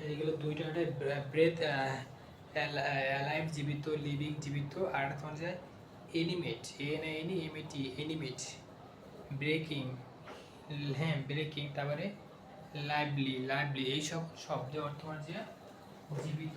এইগুলো দুইটা breadth, alive জীবিত, লিভিং জীবিত, আর তোমার যে এনিমেট, এনএনইএমইটি এনিমেট, ব্রেকিং, হ্যাঁ ব্রেকিং, তারপরে লাইভলি, লাইভলি এইসব শব্দ অর্থ তোমার যে জীবিত।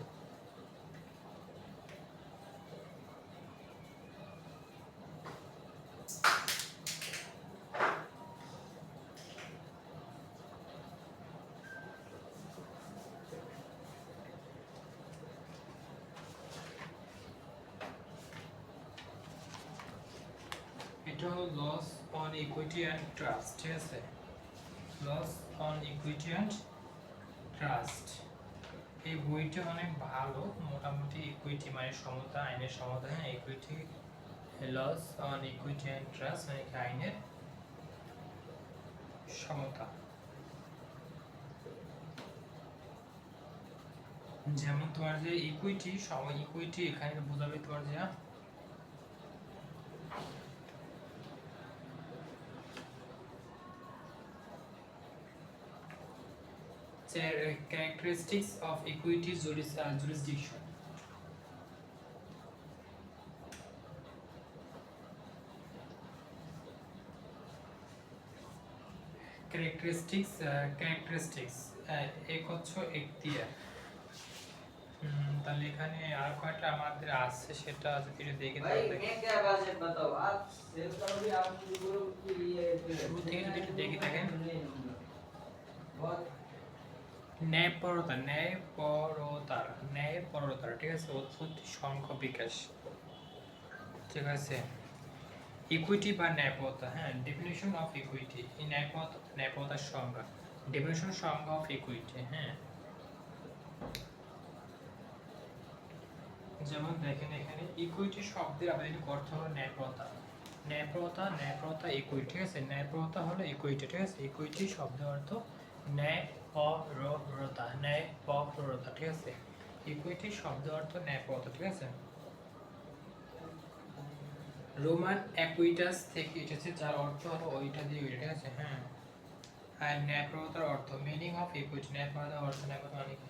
এটা হলো laws on equity and trust, ঠিক আছে, laws on equity and trust. এই বইটা অনেক ভালো, মোটামুটি ইকুইটি মানে সমতা, আইনের সমতা, হ্যাঁ equity, laws on equity and trust মানে কি আইনের সমতা। যেমন তোমার যে ইকুইটি, ইকুইটি এখানে বোঝাবে তোমার যে characteristics of equity jurisdiction. characteristics এক হচ্ছে এখতিয়ার। তাহলে এখানে আর কয়টা আমাদের আছে সেটা যদি দেখে দেখি দেখেন, ন্যায়পরতা, ন্যায়পরতার, ঠিক আছে, উৎপত্তি, সংখ্যা, বিকাশ, ঠিক আছে। ইকুইটি বা ন্যায়পরতা, হ্যাঁ ডেফিনিশন অফ ইকুইটি, এই ন্যায়পরতার সংজ্ঞা, ডেফিনিশন সংজ্ঞা অফ ইকুইটি, হ্যাঁ যেমন দেখেন এখানে ইকুইটি শব্দের আবেদনিক অর্থ হলো ন্যায়পরতা, ন্যায়পরতা ইকুইটি, ঠিক আছে, ন্যায়পরতা হলো ইকুইটি, ঠিক আছে, ইকুইটি শব্দের অর্থ ন্যায়পরতা, ঠিক আছে, ইকুইটি শব্দের অর্থ ন্যায়পরতা, ঠিক আছে। রোমান অ্যাকুইটাস থেকে এসেছে, যার অর্থ হলো ওইটা দিয়ে ওইটা, ঠিক আছে, হ্যাঁ। আর ন্যায়পরতার অর্থ, মিনিং অফ ইকুইটি, ন্যায়পরতার অর্থ, ন্যায়পরতা মানে কি?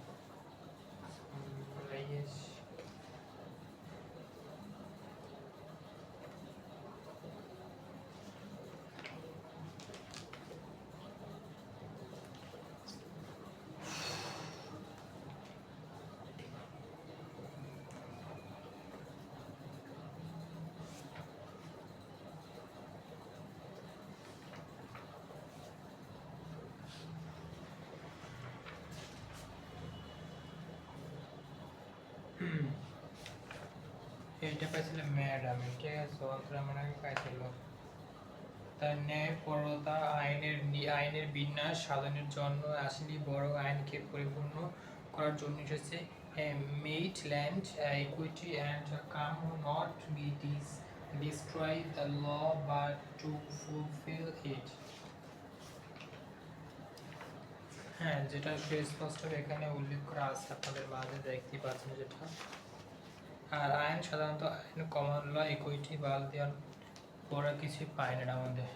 এইটা পাইছিলাম ম্যাডাম, ঠিক আছে, অন্তরা মানে পাইছিল। তার ন্যায়পরতা আইনের বিন্যাস সাধনের জন্য আসেনি, বড় আইনকে পরিপূর্ণ করার জন্য এসেছে। Made land equity and come not be destroy the law but to fulfill it. হ্যাঁ যেটা সুস্পষ্ট এখানে উল্লেখ করা আছে, আপনাদের মাঝে দেখতে পাচ্ছেন যেটা। আর আইন সাধারণত আইন, কমন ল, ইকুইটি বাদ দেওয়ার পরে কিছুই পায় না আমাদের।